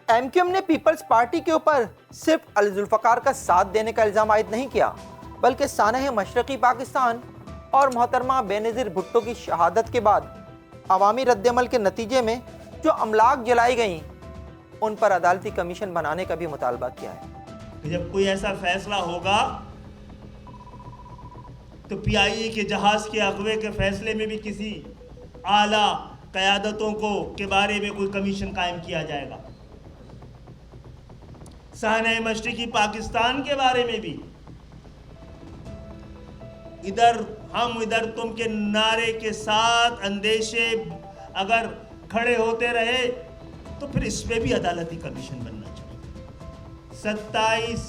MQM ने peoples party के ऊपर सिर्फ अली जुल्फकार का साथ देने का इल्ज़ाम आयद नहीं किया, बल्कि सानह मशरक़ी पाकिस्तान और मोहतरमा बेनज़ीर भुट्टो की शहादत के बाद अवामी रद्दअमल के नतीजे में जो अमलाक जलाई गईं, उन पर अदालती कमीशन बनाने का भी मुतालबा किया है। जब कोई ऐसा फैसला होगा तो पीआईए के जहाज़ के अगवे के फैसले में भी किसी आला क़यादतों के बारे में कोई कमीशन कायम किया जाएगा। सानह मशरिकी पाकिस्तान के बारे में भी इधर हम इधर तुम के नारे के साथ अंदेशे अगर खड़े होते रहे तो फिर इस पे भी अदालती कमीशन बनना चाहिए। 27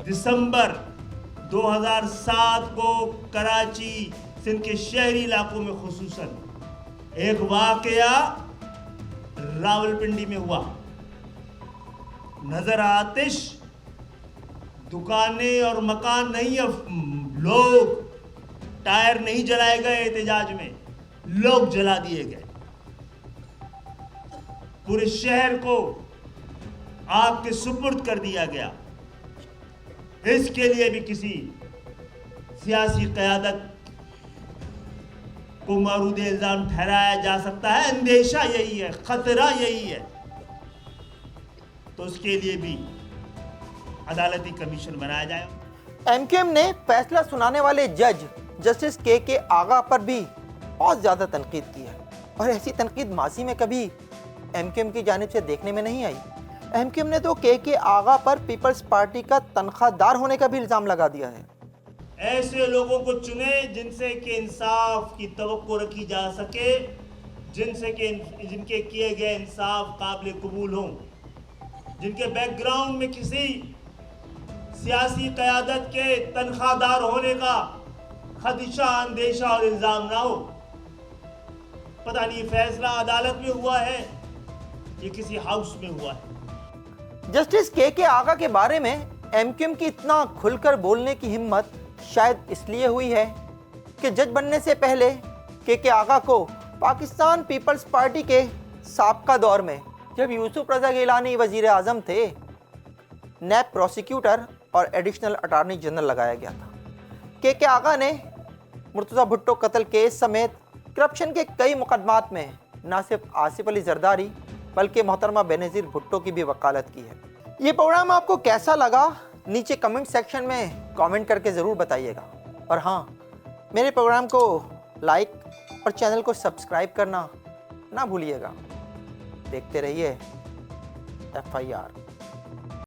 दिसंबर 2007 को कराची सिंध के शहरी इलाकों में खुसूसन एक वाकया रावलपिंडी में हुआ। नजर आतिश, दुकानें और मकान नहीं, अब लोग, टायर नहीं जलाए गए एहतजाज में, लोग जला दिए गए। पूरे शहर को आग के सुपुर्द कर दिया गया। इसके लिए भी किसी सियासी क़यादत को मरूद इल्ज़ाम ठहराया जा सकता है। अंदेशा यही है, खतरा यही है, तो उसके लिए भी अदालती कमीशन बनाया जाए। एमक्यूएम ने फैसला सुनाने वाले जज जस्टिस के आगा पर भी बहुत ज़्यादा तनकीद की है, और ऐसी तनकीद माजी में कभी एमक्यूएम की जानिब से देखने में नहीं आई। एमक्यूएम ने तो के आगा पर पीपल्स पार्टी का तनख्वाहदार होने का भी इल्ज़ाम लगा दिया है। ऐसे लोगों को चुने जिनसे कि इंसाफ की तवक्को रखी जा सके, जिनके किए गए इंसाफ काबिल कबूल हों, जिनके बैकग्राउंड में किसी सियासी क़यादत के तनख्वाहदार होने का खदशा, अंदेशा और इल्ज़ाम ना हो। पता नहीं फैसला अदालत में हुआ है या किसी हाउस में हुआ है। जस्टिस के आगा के बारे में एमक्यूएम की इतना खुलकर बोलने की हिम्मत शायद इसलिए हुई है कि जज बनने से पहले के आगा को पाकिस्तान पीपल्स पार्टी के साबका दौर में, जब यूसुफ रज़ा गिलानी वज़ीर आज़म थे, नैब प्रोसिक्यूटर और एडिशनल अटॉर्नी जनरल लगाया गया था। के आगा ने मुर्तज़ा भुट्टो कत्ल केस समेत करप्शन के कई मुकदमात में न सिर्फ आसिफ अली जरदारी बल्कि मोहतरमा बेनज़ीर भुट्टो की भी वकालत की है। ये प्रोग्राम आपको कैसा लगा, नीचे कमेंट सेक्शन में कमेंट करके ज़रूर बताइएगा। और हाँ, मेरे प्रोग्राम को लाइक और चैनल को सब्सक्राइब करना ना भूलिएगा। देखते रहिए FIR।